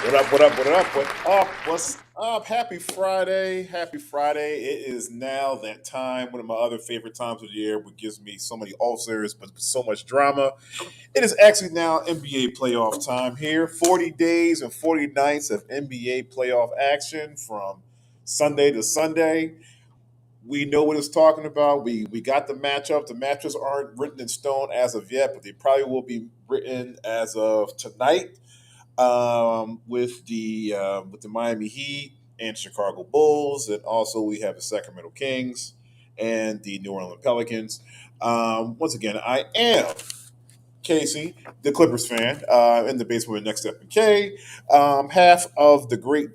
What up, what up, what up, what up, what's up? Happy Friday. Happy Friday. It is now that time, one of my other favorite times of the year, which gives me so many ulcers, but so much drama. It is actually now NBA playoff time here. 40 days and 40 nights of NBA playoff action from Sunday to Sunday. We know what it's talking about. We got the matchup. The matchups aren't written in stone as of yet, but they probably will be written as of tonight with the Miami Heat and Chicago Bulls, and also we have the Sacramento Kings and the New Orleans Pelicans. Once again, I am Casey, the Clippers fan, in the basement with Next Step and K, half of the great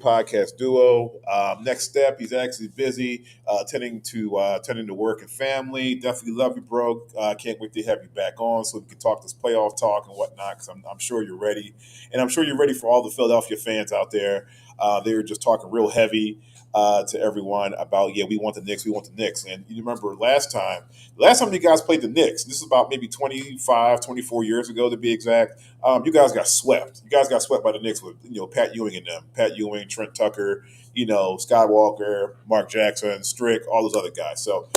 podcast duo. Next Step, he's actually busy tending to work and family. Definitely love you, bro. Can't wait to have you back on so we can talk this playoff talk and whatnot. Because I'm sure you're ready, and I'm sure you're ready for all the Philadelphia fans out there. They're just talking real heavy to everyone about we want the Knicks, we want the Knicks. And you remember last time you guys played the Knicks, this is about maybe 25, 24 years ago to be exact. You guys got swept. You guys got swept by the Knicks with Pat Ewing and them, Pat Ewing, Trent Tucker, Skywalker, Mark Jackson, Strick, all those other guys. So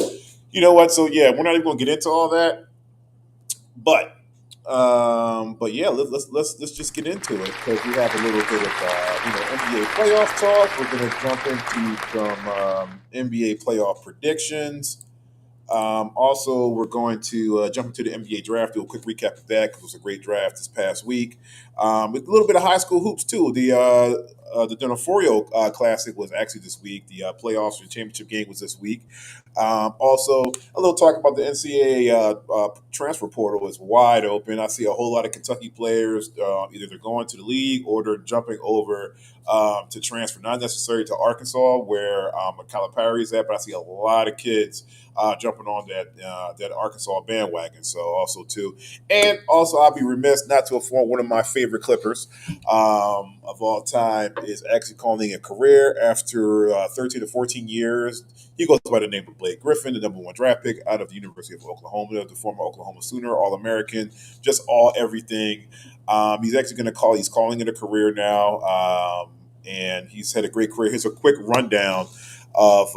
you know what? So yeah, we're not even going to get into all that, but yeah, let's just get into it because we have a little bit of NBA playoff talk. We're going to jump into some NBA playoff predictions. Also, we're going to jump into the NBA draft, do a quick recap of that because it was a great draft this past week. With a little bit of high school hoops too. The Donaforio Classic was actually this week. The playoffs for the championship game was this week. Also, a little talk about the NCAA transfer portal is wide open. I see a whole lot of Kentucky players either they're going to the league or they're jumping over to transfer. Not necessarily to Arkansas where Calipari is at, but I see a lot of kids jumping on that Arkansas bandwagon. So also too, and also I'll be remiss not to inform one of my favorite Clippers of all time is actually calling a career after 13 to 14 years. He goes by the name of Blake Griffin, the number one draft pick out of the University of Oklahoma, the former Oklahoma Sooner, All American, just all everything. He's actually going to call. He's calling it a career now, and he's had a great career. Here's a quick rundown of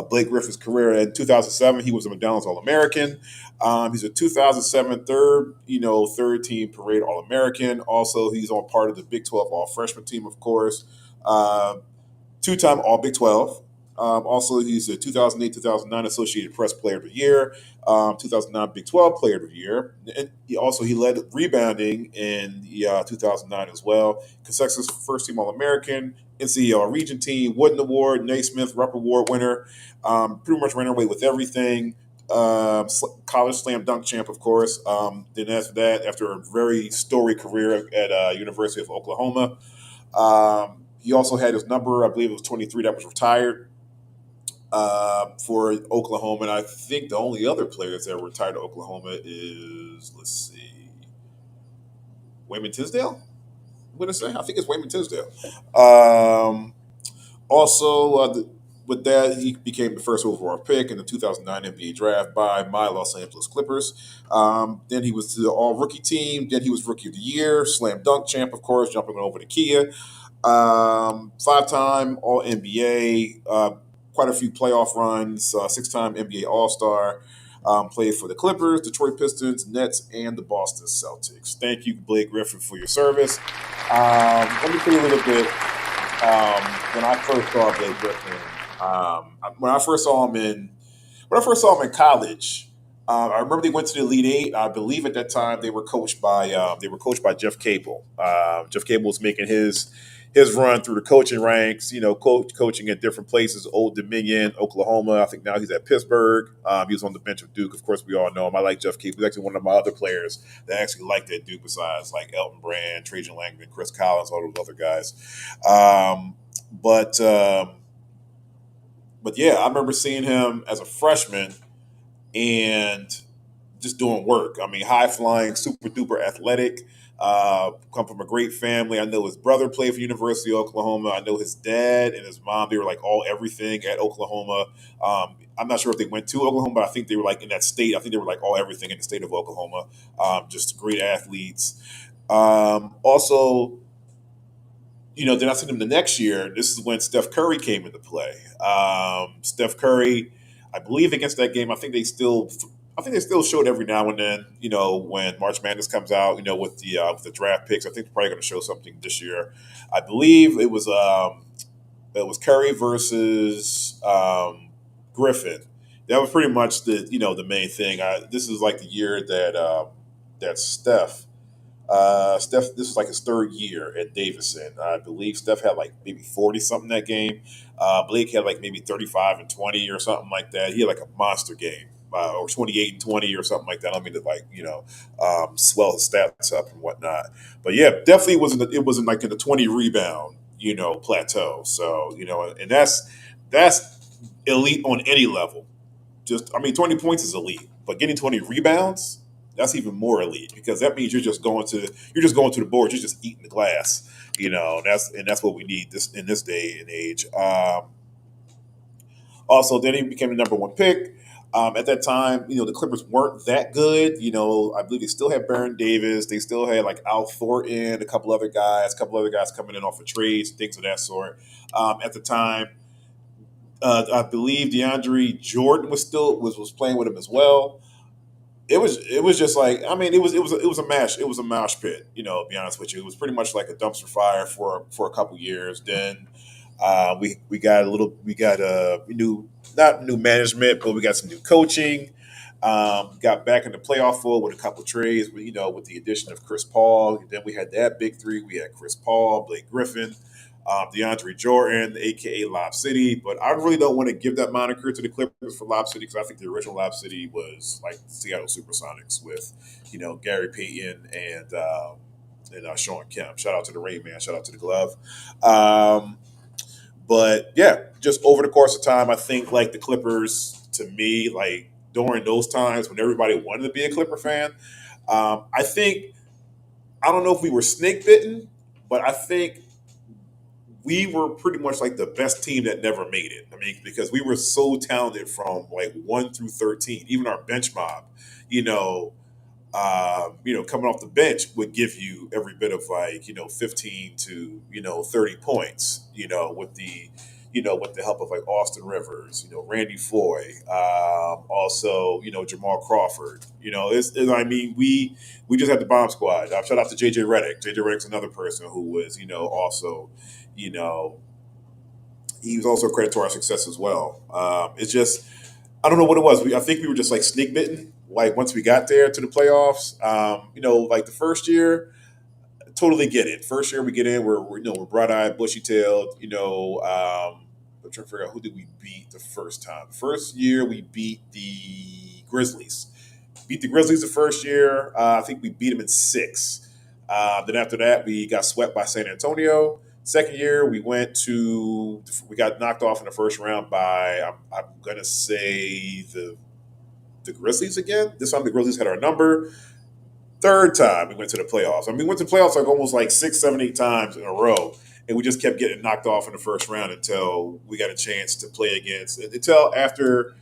Blake Griffin's career. In 2007, he was a McDonald's All-American. He's a 2007 third team parade All-American. Also, he's on part of the Big 12 All-Freshman team, of course. Two-time All-Big 12. Also, he's a 2008-2009 Associated Press Player of the Year, 2009 Big 12 Player of the Year. And he led rebounding in the 2009 as well. Consecutive first-team All-American, NCAA Region Team, Wooden Award, Naismith Rupp Award winner. Pretty much ran away with everything. College slam dunk champ, of course. Then after that, after a very storied career at University of Oklahoma, he also had his number, I believe it was 23, that was retired for Oklahoma. And I think the only other players that were retired to Oklahoma is, let's see, Wayman Tisdale? I'm going to say, I think it's Wayman Tisdale. With that, he became the first overall pick in the 2009 NBA draft by my Los Angeles Clippers. Then he was to the All Rookie team. Then he was Rookie of the Year, Slam Dunk champ, of course, jumping over to Kia. Five-time All NBA, quite a few playoff runs, six-time NBA All Star. Played for the Clippers, Detroit Pistons, Nets, and the Boston Celtics. Thank you, Blake Griffin, for your service. Let me tell you a little bit. When I first saw Blake Griffin, when I first saw him in college, I remember they went to the Elite Eight. I believe at that time they were coached by Jeff Cable. Jeff Cable was making his run through the coaching ranks. Coaching at different places: Old Dominion, Oklahoma. I think now he's at Pittsburgh. He was on the bench of Duke. Of course, we all know him. I like Jeff Cable. He's actually one of my other players that actually liked that Duke, besides like Elton Brand, Trajan Langdon, Chris Collins, all those other guys. But yeah, I remember seeing him as a freshman and just doing work. I mean, high flying, super duper athletic. Come from a great family. I know his brother played for University of Oklahoma. I know his dad and his mom. They were like all everything at Oklahoma. I'm not sure if they went to Oklahoma, but I think they were like in that state. I think they were like all everything in the state of Oklahoma. Just great athletes. Also, then I seen him the next year. This is when Steph Curry came into play. Steph Curry, I believe against that game, I think they still show it every now and then. When March Madness comes out, with the draft picks, I think they're probably going to show something this year. I believe it was Curry versus Griffin. That was pretty much the main thing. This is like the year that Steph, this is like his third year at Davidson. I believe Steph had like maybe 40 something that game. Blake had like maybe 35 and 20 or something like that. He had like a monster game. Or 28 and 20 or something like that. I don't mean to swell his stats up and whatnot. But yeah, definitely it wasn't like in the 20 rebound, plateau. So, and that's elite on any level. 20 points is elite, but getting 20 rebounds, that's even more elite because that means you're just going to the board, you're just eating the glass, that's what we need this in this day and age. Also, then he became the number one pick. At that time, the Clippers weren't that good. I believe they still had Baron Davis. They still had like Al Thornton, a couple other guys coming in off of trades, things of that sort. At the time, I believe DeAndre Jordan was playing with him as well. It was just like, it was a mash pit. To be honest with you, it was pretty much like a dumpster fire for a couple years. Then we new, not new management, but we got some new coaching. Got back in the playoff fold with a couple trades, with the addition of Chris Paul. Then we had that big three. We had Chris Paul, Blake Griffin, DeAndre Jordan, aka Lob City. But I really don't want to give that moniker to the Clippers for Lob City because I think the original Lob City was like Seattle Supersonics with, Gary Payton and Sean Kemp. Shout out to the Rain Man. Shout out to the Glove. But yeah, just over the course of time, I think like the Clippers, to me, like during those times when everybody wanted to be a Clipper fan, I think I don't know if we were snake bitten, but I think we were pretty much like the best team that never made it. Because we were so talented from like 1 through 13, even our bench mob, you know, coming off the bench would give you every bit of like, 15 to, 30 points, with the help of like Austin Rivers, Randy Foy, also, Jamal Crawford, we just had the bomb squad. Shout out to JJ Redick. JJ Redick's another person who was, also, you know, he was also a credit to our success as well. It's just, I don't know what it was. I think we were just like snake bitten. Like once we got there to the playoffs, like the first year, totally get it. First year we get in, we're bright eyed, bushy tailed. I'm trying to figure out who did we beat the first time. First year we beat the Grizzlies. Beat the Grizzlies the first year. I think we beat them in six. Then after that we got swept by San Antonio. Second year, we got knocked off in the first round by I'm gonna say the Grizzlies again. This time the Grizzlies had our number. Third time we went to the playoffs. We went to playoffs like almost like 6, 7, 8 times in a row, and we just kept getting knocked off in the first round until we got a chance to play against until after.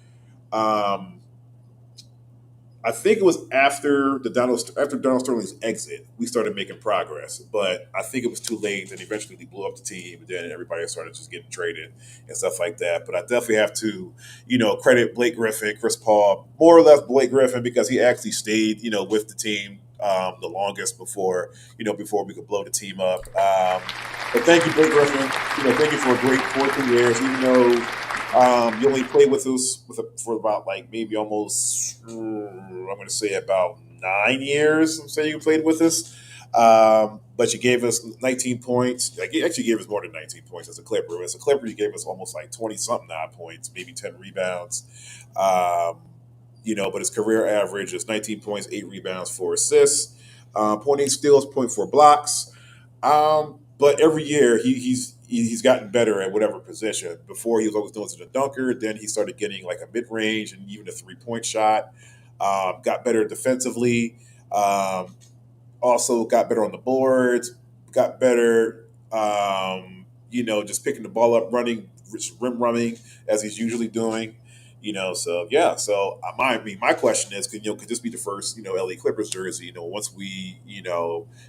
I think it was after Donald Sterling's exit, we started making progress. But I think it was too late. And eventually, they blew up the team, and then everybody started just getting traded and stuff like that. But I definitely have to, credit Blake Griffin, Chris Paul, more or less Blake Griffin because he actually stayed, with the team the longest before we could blow the team up. But thank you, Blake Griffin. Thank you for a great 14 years, even though. You only played with us for about like maybe almost, I'm going to say about 9 years. I'm saying you played with us, but you gave us 19 points. Like you actually gave us more than 19 points as a Clipper. As a Clipper, you gave us almost like 20 something odd points, maybe 10 rebounds. But his career average is 19 points, 8 rebounds, 4 assists, point 8 steals, point 4 blocks. But every year he's gotten better at whatever position. Before he was always doing it as a dunker. Then he started getting like a mid range and even a 3-point shot. Got better defensively. Also got better on the boards. Got better, just picking the ball up, running, rim running as he's usually doing. So yeah. So my question is, could this be the first LA Clippers jersey? Once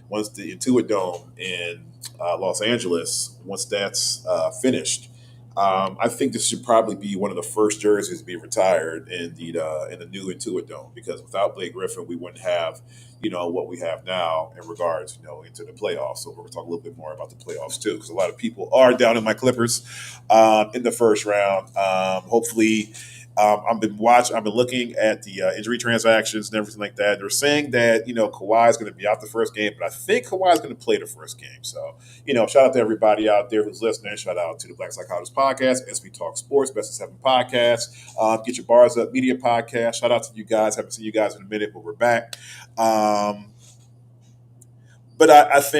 once the Intuit Dome in Los Angeles, once that's finished, I think this should probably be one of the first jerseys to be retired in the new Intuit Dome, because without Blake Griffin, we wouldn't have what we have now in regards into the playoffs. So we're going to talk a little bit more about the playoffs too, because a lot of people are down in my Clippers in the first round. Hopefully. I've been looking at the injury transactions and everything like that. They're saying that Kawhi is going to be out the first game, but I think Kawhi is going to play the first game. So shout out to everybody out there who's listening. Shout out to the Black Psychologist Podcast, SB Talk Sports, Best of Seven Podcast, Get Your Bars Up Media Podcast. Shout out to you guys. Haven't seen you guys in a minute, but we're back. But I have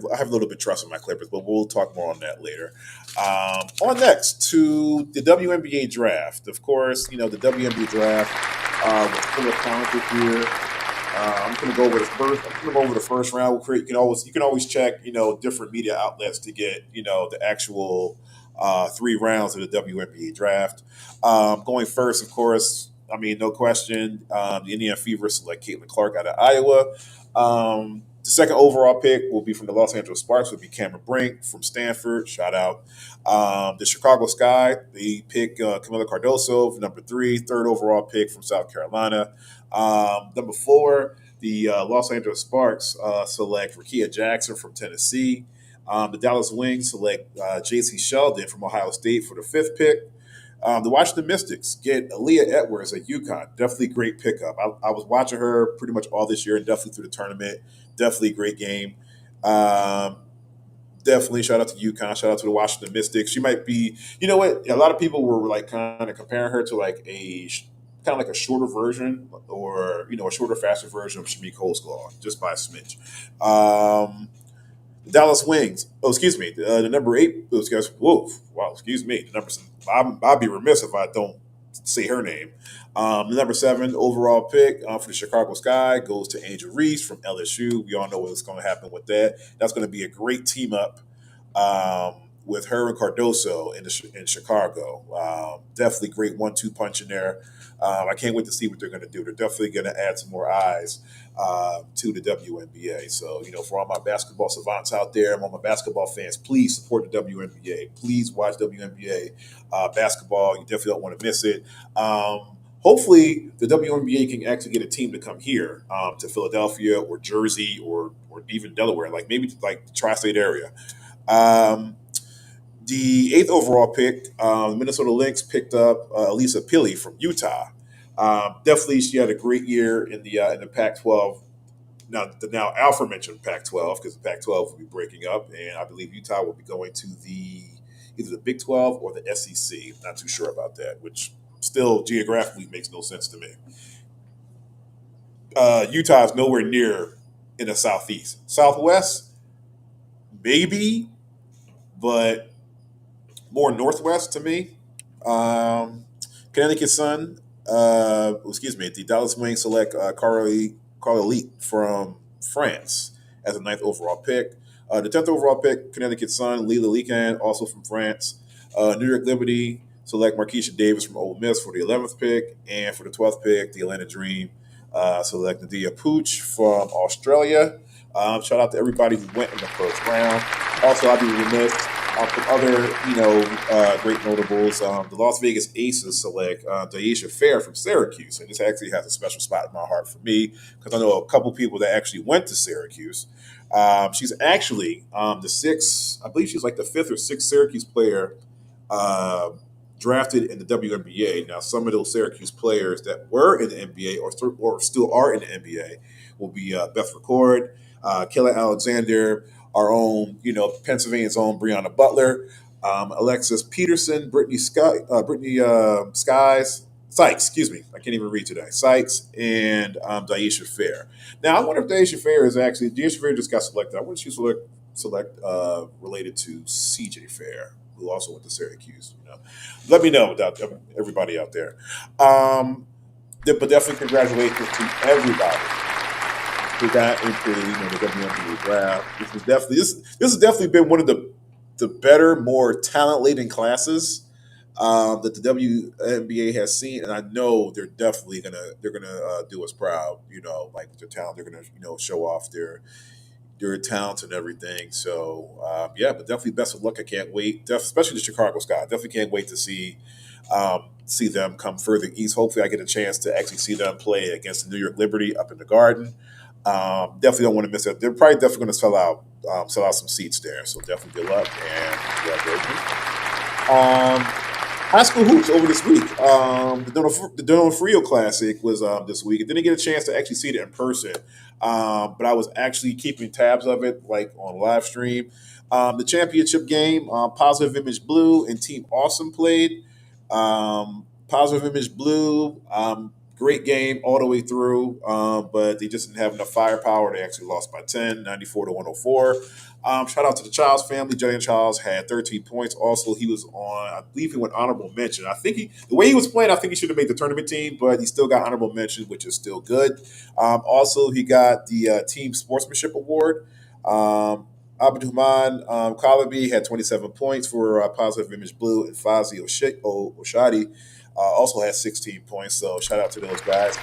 a little bit of trust in my Clippers, but we'll talk more on that later. On next to the WNBA Draft. Of course, the WNBA Draft was full of talent this year. I'm going to go over the first. I'm going to go over the first round. You can always check different media outlets to get the actual 3 rounds of the WNBA Draft. Going first, of course. No question. The Indiana Fever select Caitlin Clark out of Iowa. The second overall pick will be from the Los Angeles Sparks, would be Cameron Brink from Stanford. Shout out. The Chicago Sky, they pick Camila Cardoso, number 3, third overall pick from South Carolina. Number 4, the Los Angeles Sparks select Rakia Jackson from Tennessee. The Dallas Wings select J.C. Sheldon from Ohio State for the 5th pick. The Washington Mystics get Aaliyah Edwards at UConn. Definitely great pickup. I was watching her pretty much all this year and definitely through the tournament. Definitely a great game. Definitely shout out to UConn. Shout out to the Washington Mystics. She might be, a lot of people were like kind of comparing her to like a shorter version or, a shorter, faster version of Shamik Holdsclaw, just by a smidge. The Dallas Wings. Oh, excuse me. The number 8. Whoa, wow. Excuse me. The number. I'd be remiss if I don't say her name. The number 7 overall pick for the Chicago Sky goes to Angel Reese from LSU. We all know what's going to happen with that. That's going to be a great team up with her and Cardoso in Chicago. Definitely great 1-2 punch in there. I can't wait to see what they're going to do. They're definitely going to add some more eyes to the WNBA. So, for all my basketball savants out there, all my basketball fans, please support the WNBA. Please watch WNBA basketball. You definitely don't want to miss it. Hopefully, the WNBA can actually get a team to come here to Philadelphia or Jersey or even Delaware, like maybe like the tri-state area. The 8th overall pick, the Minnesota Lynx picked up Elisa Pili from Utah. Definitely, she had a great year in the Pac-12. Now, the now aforementioned Pac-12, because the Pac-12 will be breaking up, and I believe Utah will be going to either the Big 12 or the SEC. Not too sure about that, which still geographically makes no sense to me. Utah is nowhere near in the southeast. Southwest, maybe, but more northwest to me. Connecticut Sun, the Dallas Wings select Carla Leak from France as a 9th overall pick. The 10th overall pick, Connecticut Sun, Lila Leakan, also from France. New York Liberty select Marquisha Davis from Ole Miss for the 11th pick. And for the 12th pick, the Atlanta Dream select Nadia Pooch from Australia. Shout out to everybody who went in the first round. Also, I'd be remiss from other, great notables. The Las Vegas Aces select Daisha Fair from Syracuse. And this actually has a special spot in my heart for me because I know a couple people that actually went to Syracuse. She's actually the 6th, I believe she's like the 5th or 6th Syracuse player drafted in the WNBA. Now, some of those Syracuse players that were in the NBA or still are in the NBA will be Beth McCord, Kayla Alexander, our own, Pennsylvania's own Breonna Butler, Alexis Peterson, Sykes, excuse me, I can't even read today, Sykes, and Daisha Fair. Now, I wonder if Daisha Fair just got selected. I wonder if she's related to CJ Fair, who also went to Syracuse. Let me know about everybody out there. But definitely congratulations to everybody who got into the WNBA draft. This has definitely been one of the better, more talent-laden classes that the WNBA has seen, and I know they're gonna do us proud. Like with their talent, they're gonna show off their talent and everything. So yeah, but definitely best of luck. I can't wait, especially the Chicago Sky. Definitely can't wait to see them come further east. Hopefully, I get a chance to actually see them play against the New York Liberty up in the Garden. Definitely don't want to miss it. They're probably definitely going to sell out some seats there. So definitely good luck and congratulations. High school hoops over this week. The Dono Frio Classic was this week. I didn't get a chance to actually see it in person, but I was actually keeping tabs of it, like on live stream. The championship game, Positive Image Blue and Team Awesome played. Positive Image Blue, great game all the way through, but they just didn't have enough firepower. They actually lost by 10, 94 to 104. Shout out to the Childs family. Julian Childs had 13 points. Also, he was on, I believe he went honorable mention. I think the way he was playing, I think he should have made the tournament team, but he still got honorable mention, which is still good. Also, he got the Team Sportsmanship Award. Abdulrahman Kalabi had 27 points for Positive Image Blue, and Fazi Oshadi also had 16 points. So shout out to those guys.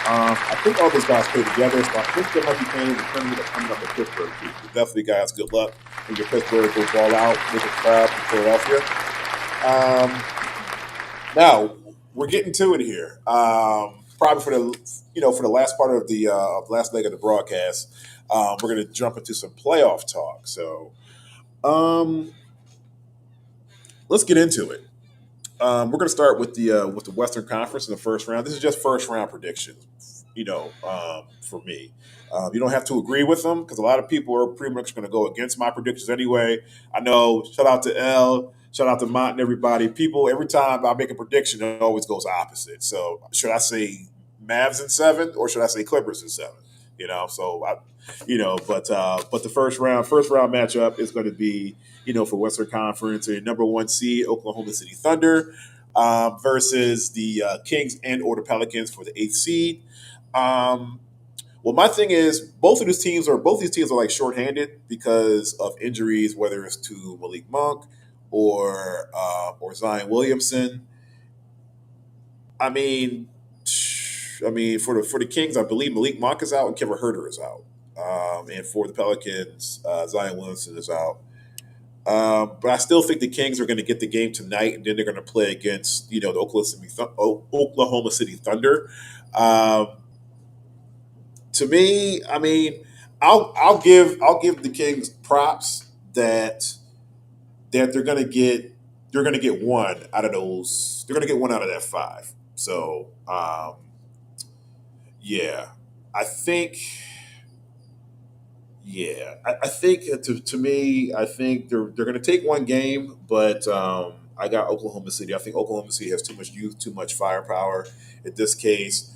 I think all those guys played together, so I think they might be playing in the tournament that's coming up in Pittsburgh. Too. So definitely, guys, good luck. When your Pittsburgh go ball out, make it proud from Philadelphia. Um, Now we're getting to it here. Probably for the last part of the last leg of the broadcast, we're going to jump into some playoff talk. So um, let's get into it. We're going to start with the Western Conference in the first round. This is just first round predictions. For me, you don't have to agree with them because a lot of people are pretty much going to go against my predictions anyway. I know. Shout out to L. Shout out to Mont and everybody. People every time I make a prediction, it always goes opposite. So should I say Mavs in seven or should I say Clippers in seven? But the first round matchup is going to be for Western Conference, a number one seed Oklahoma City Thunder versus the Kings and or the Pelicans for the eighth seed. Um, well, my thing is both these teams are like shorthanded because of injuries, whether it's to Malik Monk or Zion Williamson. I mean, for the Kings, I believe Malik Monk is out and Kevin Herter is out, and for the Pelicans, Zion Williamson is out. But I still think the Kings are going to get the game tonight, and then they're going to play against the Oklahoma City Thunder. Um, to me, I mean, I'll give the Kings props that they're gonna get one out of those. They're gonna get one out of that five. So yeah, I think I think to me, I think they're gonna take one game, but I got Oklahoma City. I think Oklahoma City has too much youth, too much firepower. In this case,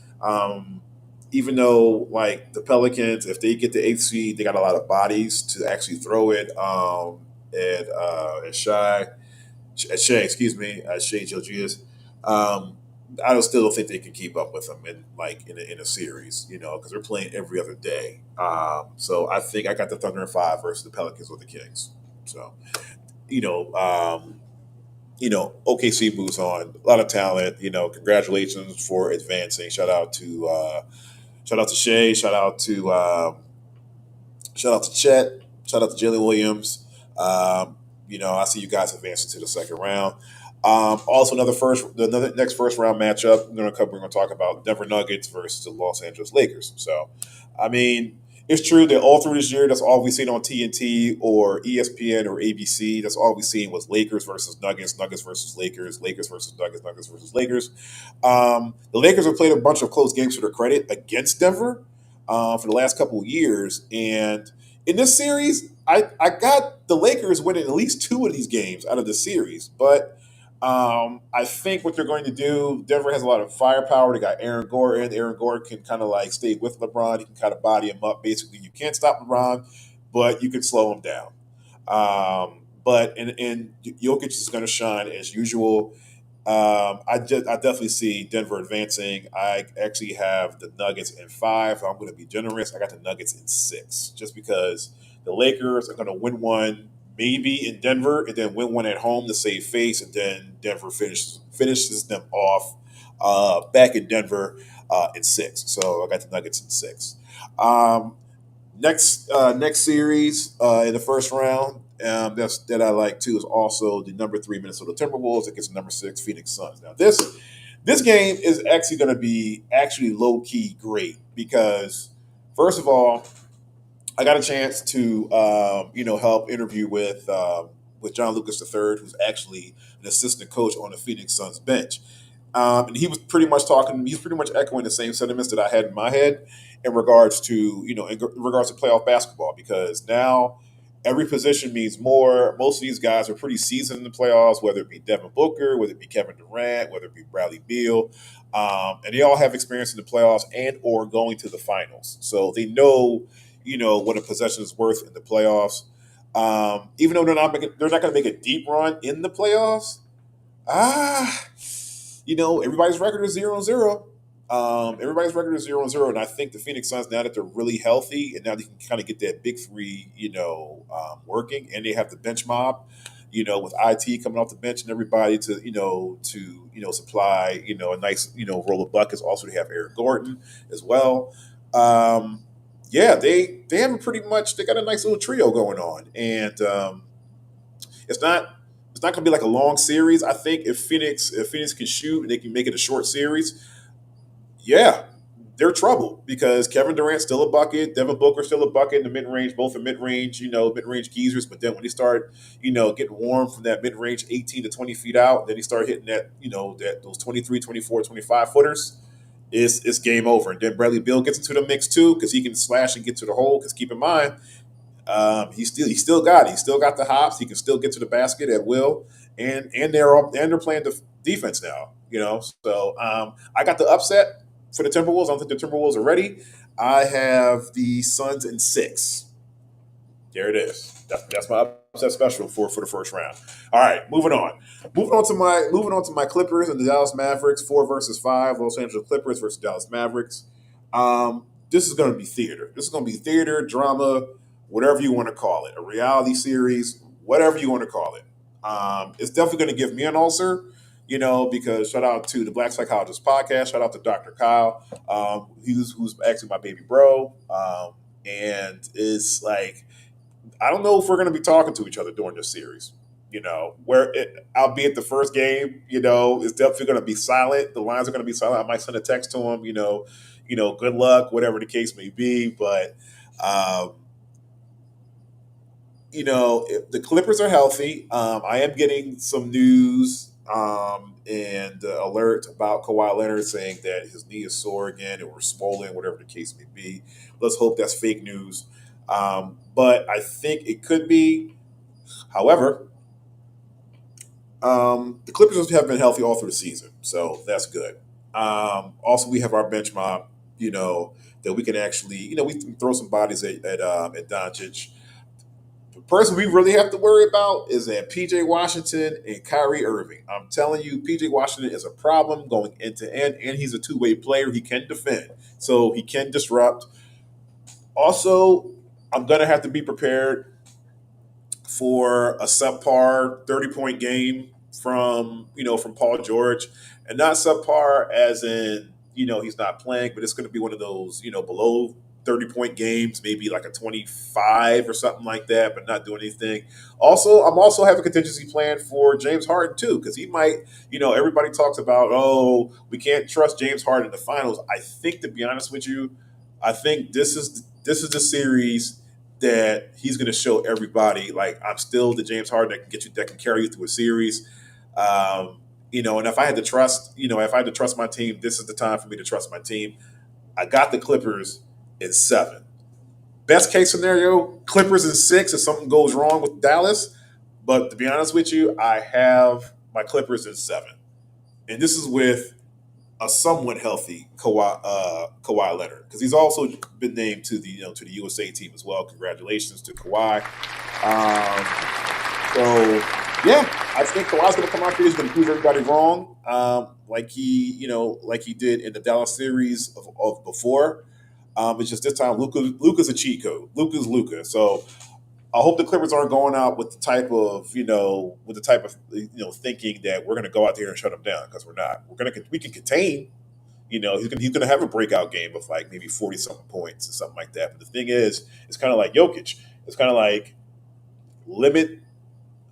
even though like the Pelicans, if they get the eighth seed, they got a lot of bodies to actually throw it. At Shea, excuse me, Shea Gilgeous. Um, I don't still don't think they can keep up with them in a series, because they're playing every other day. So I think I got the Thunder in five versus the Pelicans or the Kings. So you know, um, OKC moves on. A lot of talent. Congratulations for advancing. Shout out to Shea. Shout out to Chet. Shout out to Jalen Williams. I see you guys advancing to the second round. Also, another next first round matchup. We're going to talk about Denver Nuggets versus the Los Angeles Lakers. So, I mean, it's true that all through this year, that's all we've seen on TNT or ESPN or ABC. That's all we've seen was Lakers versus Nuggets, Nuggets versus Lakers, Lakers versus Nuggets, Nuggets versus Lakers. The Lakers have played a bunch of close games to their credit against Denver for the last couple of years, and in this series, I got the Lakers winning at least two of these games out of the series. But I think what they're going to do, Denver has a lot of firepower. They got Aaron Gordon. Aaron Gordon can kind of like stay with LeBron. He can kind of body him up. Basically, you can't stop LeBron, but you can slow him down. But Jokic is going to shine as usual. I definitely see Denver advancing. I actually have the Nuggets in five. I'm going to be generous. I got the Nuggets in six, just because the Lakers are going to win one, maybe in Denver, and then win one at home to save face, and then Denver finishes them off back in Denver in 6. So I got the Nuggets in 6. Um, next series in the first round that I like too is also the number 3 Minnesota Timberwolves against the number 6 Phoenix Suns. Now this game is actually going to be actually low key great because first of all, I got a chance to help interview with John Lucas III, who's actually an assistant coach on the Phoenix Suns bench. And he was pretty much talking. He's pretty much echoing the same sentiments that I had in my head in regards to in regards to playoff basketball. Because now every position means more. Most of these guys are pretty seasoned in the playoffs, whether it be Devin Booker, whether it be Kevin Durant, whether it be Bradley Beal, and they all have experience in the playoffs and or going to the finals. So they know what a possession is worth in the playoffs. Even though they're not going to make a deep run in the playoffs. Ah, everybody's record is 0-0. Everybody's record is 0-0, and I think the Phoenix Suns, now that they're really healthy and now they can kind of get that big three, working, and they have the bench mob, with IT coming off the bench and everybody to supply, a nice, roll of buckets. Also, they have Eric Gordon as well. Yeah, they have they got a nice little trio going on, and it's not going to be like a long series. I think if Phoenix can shoot and they can make it a short series, yeah, they're trouble because Kevin Durant's still a bucket, Devin Booker's still a bucket in the mid range, both are mid range, mid range geezers. But then when they start, getting warm from that mid range, 18 to 20 feet out, then they start hitting that, those 23, 24, 25 footers. It's game over. And then Bradley Beal gets into the mix too because he can slash and get to the hole. Because keep in mind, he still got it. He still got the hops. He can still get to the basket at will, and they're playing defense now. So I got the upset for the Timberwolves. I don't think the Timberwolves are ready. I have the Suns in 6. There it is. That's my upset special for the first round. All right, moving on. Moving on to my Clippers and the Dallas Mavericks. 4 versus 5. Los Angeles Clippers versus Dallas Mavericks. This is going to be theater. This is going to be theater, drama, whatever you want to call it, a reality series, whatever you want to call it. It's definitely going to give me an ulcer, because shout out to the Black Psychologist podcast. Shout out to Dr. Kyle, who's actually my baby bro. And it's like, I don't know if we're going to be talking to each other during this series. Albeit the first game, it's definitely going to be silent. The lines are going to be silent. I might send a text to him, good luck, whatever the case may be. But, if the Clippers are healthy, I am getting some news and alert about Kawhi Leonard saying that his knee is sore again or swollen, whatever the case may be. Let's hope that's fake news. But I think it could be. However, the Clippers have been healthy all through the season, so that's good. Also, we have our bench mob, that we can actually, we can throw some bodies at Doncic. The person we really have to worry about is that PJ Washington and Kyrie Irving. I'm telling you, PJ Washington is a problem going end to end, and he's a two-way player. He can defend, so he can disrupt. Also, I'm going to have to be prepared for a subpar 30-point game from Paul George, and not subpar as in, he's not playing, but it's going to be one of those, below 30-point games, maybe like a 25 or something like that, but not doing anything. Also, I'm also having a contingency plan for James Harden too, because he might, everybody talks about, oh, we can't trust James Harden in the finals. I think, to be honest with you, I think this is the series that he's going to show everybody, like, I'm still the James Harden that can carry you through a series. And if I had to trust my team, this is the time for me to trust my team. I got the Clippers in 7. Best case scenario, Clippers in 6 if something goes wrong with Dallas. But to be honest with you, I have my Clippers in 7. And this is with a somewhat healthy Kawhi Leonard, because he's also been named to the USA team as well. Congratulations to Kawhi. So yeah, I think Kawhi's going to come out here. He's going to prove everybody wrong, like he did in the Dallas series of before. It's just this time Luka's a cheat code. Luka's Luka. So I hope the Clippers aren't going out with the type of thinking that we're going to go out there and shut them down, because we're not. We can contain. He's gonna have a breakout game of like maybe 40 something points or something like that. But the thing is, it's kind of like Jokic. It's kind of like limit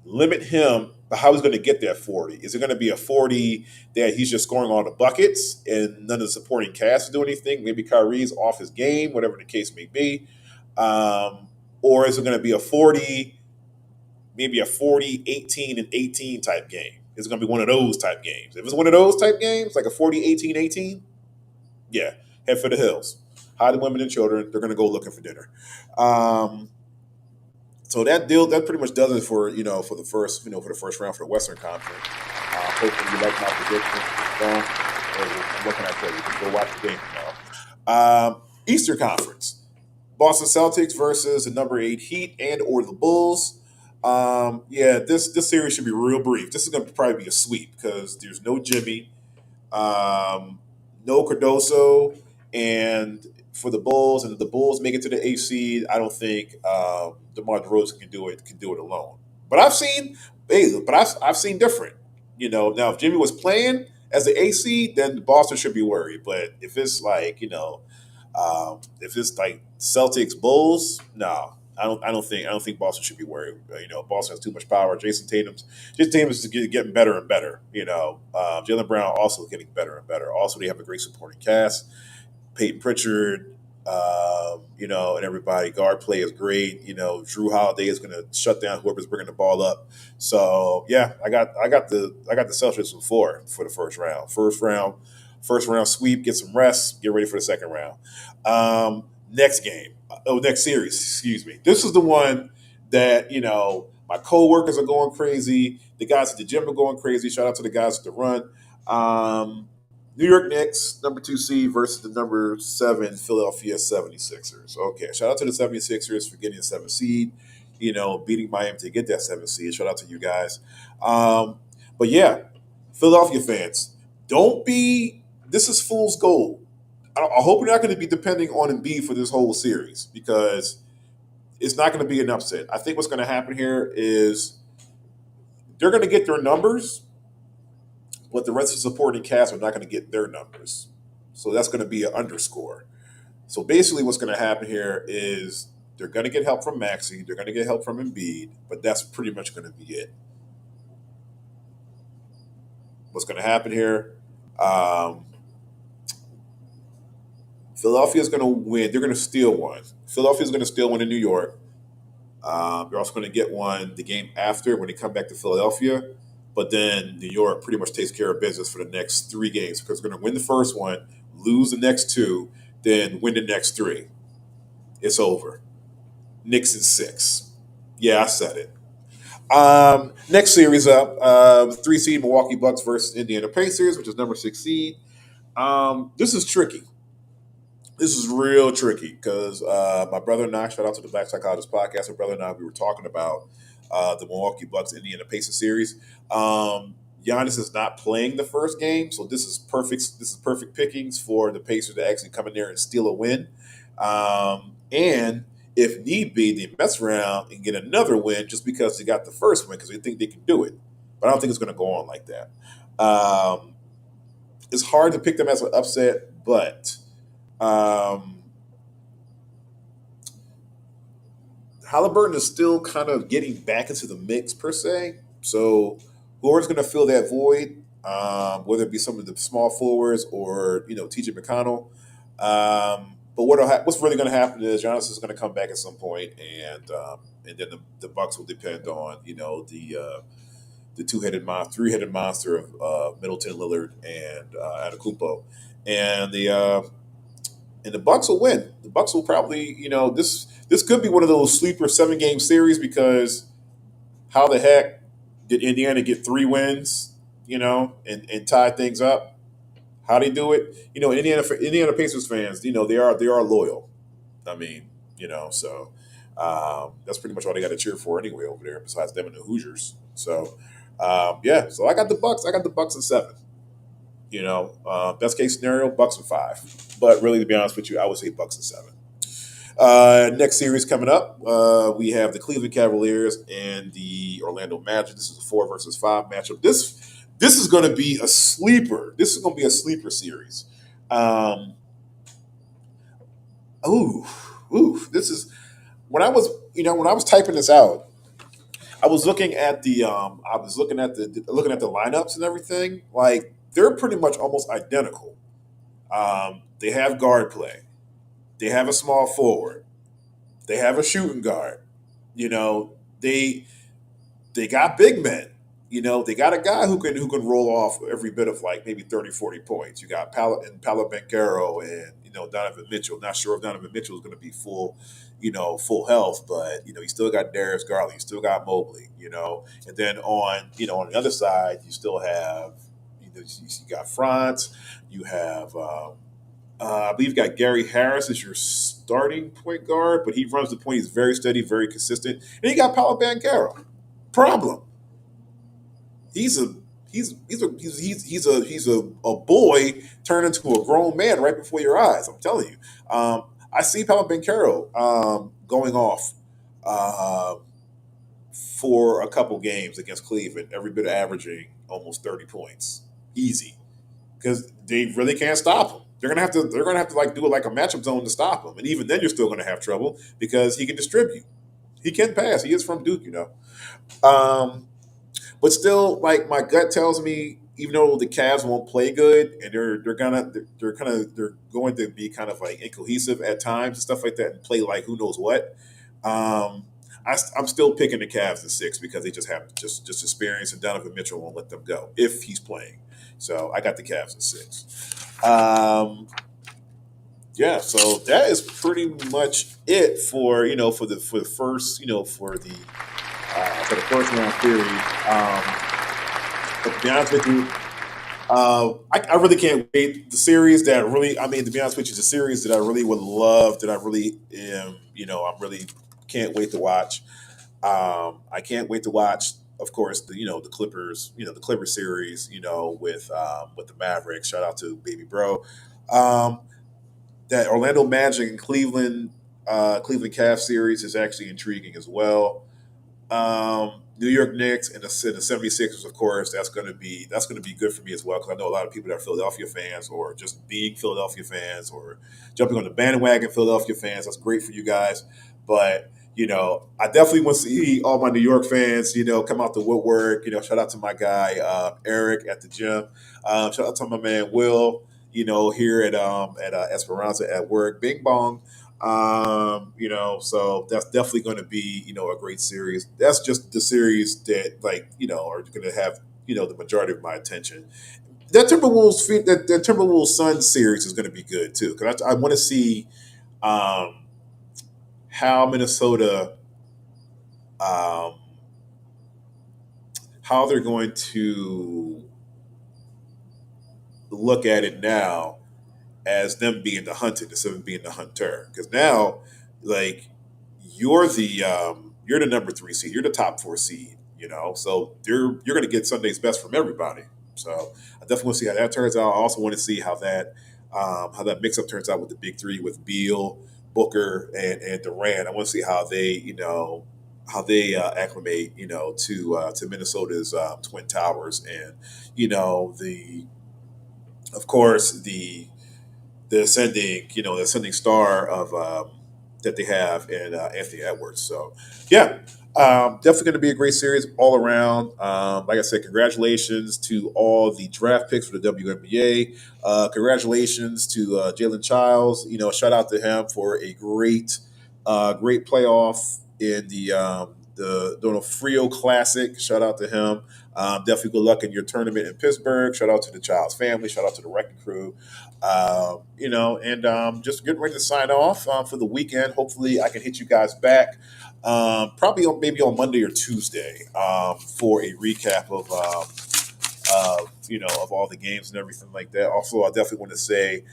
limit him, but how he's going to get that 40. Is it going to be a 40 that he's just scoring all the buckets and none of the supporting cast do anything? Maybe Kyrie's off his game, whatever the case may be. Or is it going to be a 40, maybe a 40, 18, and 18 type game? Is it going to be one of those type games? If it's one of those type games, like a 40, 18, 18, yeah, head for the hills. Hide the women and children. They're going to go looking for dinner. So that pretty much does it for the first round for the Western Conference. Hopefully you like my prediction. What can I tell you? You can go watch the game tomorrow. Eastern Conference: Boston Celtics versus the number 8 Heat and or the Bulls. This series should be real brief. This is going to probably be a sweep because there's no Jimmy, no Cardoso, and for the Bulls, and if the Bulls make it to the 8th seed, I don't think DeMar DeRozan can do it alone. But I've seen different. Now if Jimmy was playing as the 8th seed, then Boston should be worried. But if it's like if it's like Celtics Bulls, no, I don't think Boston should be worried. Boston has too much power. Jason Tatum's is getting better and better. Jaylen Brown also getting better and better. Also, they have a great supporting cast. Peyton Pritchard, and everybody. Guard play is great. Drew Holiday is going to shut down whoever's bringing the ball up. So yeah, I got the Celtics in 4 for the first round. First round sweep. Get some rest. Get ready for the second round. Next series. Excuse me. This is the one that my coworkers are going crazy. The guys at the gym are going crazy. Shout out to the guys at the run. New York Knicks, number 2 seed versus the number 7 Philadelphia 76ers. Okay, shout out to the 76ers for getting a 7 seed, beating Miami to get that 7 seed. Shout out to you guys. But yeah, Philadelphia fans, this is fool's gold. I hope you're not going to be depending on Embiid for this whole series, because it's not going to be an upset. I think what's going to happen here is they're going to get their numbers, but the rest of the supporting cast are not going to get their numbers. So that's going to be an underscore. So basically what's going to happen here is they're going to get help from Maxey. They're going to get help from Embiid, but that's pretty much going to be it. What's going to happen here? Philadelphia is going to win. They're going to steal one. Philadelphia is going to steal one in New York. They're also going to get one the game after when they come back to Philadelphia. But then New York pretty much takes care of business for the next 3 games, because they're going to win the first one, lose the next 2, then win the next 3. It's over. Knicks in 6. Yeah, I said it. Next series up, 3 seed Milwaukee Bucks versus Indiana Pacers, which is number 6 seed. This is tricky. This is real tricky because my brother and I, shout out to the Black Psychologist podcast, my brother and I, we were talking about the Milwaukee Bucks Indiana Pacers series. Giannis is not playing the first game, so this is perfect. This is perfect pickings for the Pacers to actually come in there and steal a win. And if need be, they mess around and get another win just because they got the first win, because they think they can do it. But I don't think it's going to go on like that. It's hard to pick them as an upset, but Halliburton is still kind of getting back into the mix per se. So whoever's going to fill that void, whether it be some of the small forwards or TJ McConnell. But what's really going to happen is Giannis is going to come back at some point, and then the Bucks will depend on the three-headed monster of Middleton, Lillard, and Antetokounmpo, and the Bucks will win. The Bucks will probably this could be one of those sleeper 7-game series, because how the heck did Indiana get 3 wins, and tie things up? How they do it? Indiana Pacers fans, they are loyal. I mean, so that's pretty much all they got to cheer for anyway over there, besides them and the Hoosiers. So so I got the Bucks. I got the Bucks in 7. Best case scenario, Bucks in 5. But really, to be honest with you, I would say Bucks in 7. Next series coming up, we have the Cleveland Cavaliers and the Orlando Magic. This is a 4 versus 5 matchup. This is going to be a sleeper. This is going to be a sleeper series. Um, ooh, ooh. This is when I was typing this out. I was looking at the lineups and everything. Like they're pretty much almost identical. They have guard play. They have a small forward. They have a shooting guard. You know, they got big men. They got a guy who can roll off every bit of like maybe 30, 40 points. You got Paolo Banchero and Donovan Mitchell. Not sure if Donovan Mitchell is going to be full health, but you still got Darius Garland, you still got Mobley, and then on the other side you still have you got Franz, you have I believe you got Gary Harris as your starting point guard, but he runs the point. He's very steady, very consistent, and you got Paolo Banchero. Problem. He's a he's a boy turned into a grown man right before your eyes. I'm telling you. I see Paolo Banchero going off uh, for a couple games against Cleveland, every bit averaging almost 30 points, easy, because they really can't stop him. They're gonna have to like do it like a matchup zone to stop him, and even then you're still gonna have trouble because he can distribute. He can pass. He is from Duke. Um, but still, like my gut tells me, even though the Cavs won't play good and they're going to be kind of like incohesive at times and stuff like that and play like who knows what. Um, I'm still picking the Cavs in 6 because they just have just experience and Donovan Mitchell won't let them go if he's playing. So I got the Cavs in 6. Yeah, so that is pretty much it for the first for the first round series. But to be honest with you, I really can't wait. The series that really, I mean, to be honest with you, the series that I really would love, that I really I really can't wait to watch. I can't wait to watch, of course, the Clippers, the Clippers series, with the Mavericks. Shout out to Baby Bro. Um, that Orlando Magic and Cleveland Cavs series is actually intriguing as well. New York Knicks and the 76ers, of course, that's gonna be good for me as well because I know a lot of people that are Philadelphia fans or just being Philadelphia fans or jumping on the bandwagon Philadelphia fans. That's great for you guys, but I definitely want to see all my New York fans, come out the woodwork. Shout out to my guy Eric at the gym. Shout out to my man Will. Here at Esperanza at work. Bing bong. So that's definitely going to be, a great series. That's just the series that, like, are going to have, the majority of my attention. That Timberwolves Sun series is going to be good too because I want to see um, how Minnesota, um, how they're going to look at it now as them being the hunted instead of being the hunter. Because now, like, you're the number 3 seed, you're the top 4 seed, so you're going to get Sunday's best from everybody. So I definitely want to see how that turns out. I also want to see how that mix up turns out with the big three with Beal, Booker, and Durant. I want to see how they acclimate, to Minnesota's Twin Towers, and the of course the ascending star of that they have in Anthony Edwards. So, yeah, definitely going to be a great series all around. Like I said, congratulations to all the draft picks for the WNBA. Congratulations to Jalen Childs. Shout out to him for a great playoff in the Donofrio Classic. Shout out to him. Definitely good luck in your tournament in Pittsburgh. Shout out to the Childs family. Shout out to the Wrecking Crew. And just getting ready to sign off for the weekend. Hopefully, I can hit you guys back probably maybe on Monday or Tuesday for a recap of all the games and everything like that. Also, I definitely want to say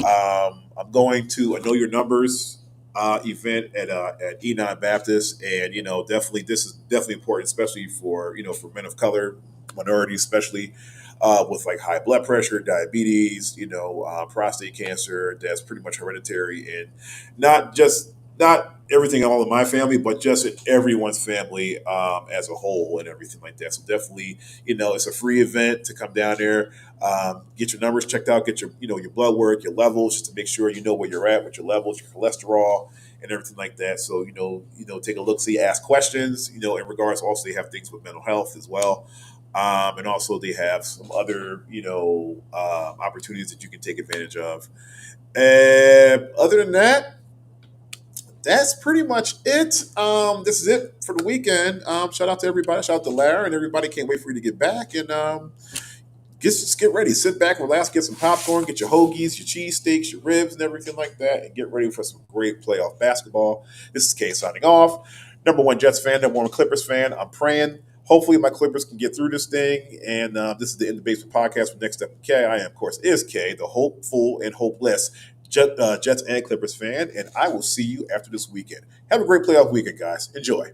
I'm going to a Know Your Numbers event at E9 Baptist, and definitely this is definitely important, especially for men of color, minorities, especially with like high blood pressure, diabetes, prostate cancer that's pretty much hereditary, and not just not everything all in my family, but just in everyone's family as a whole and everything like that. So definitely, it's a free event to come down there, get your numbers checked out, get your your blood work, your levels, just to make sure you know where you're at with your levels, your cholesterol, and everything like that. So take a look, see, ask questions. In regards, also they have things with mental health as well. And also they have some other, opportunities that you can take advantage of. And other than that, that's pretty much it. This is it for the weekend. Shout out to everybody. Shout out to Lara and everybody. Can't wait for you to get back and just get ready. Sit back, relax, get some popcorn, get your hoagies, your cheesesteaks, your ribs, and everything like that, and get ready for some great playoff basketball. This is Kay signing off. Number one Jets fan, number one Clippers fan. I'm praying. Hopefully, my Clippers can get through this thing. And this is the In the Basement podcast for Next Step with Kay. I am, of course, is Kay, the hopeful and hopeless Jets and Clippers fan. And I will see you after this weekend. Have a great playoff weekend, guys. Enjoy.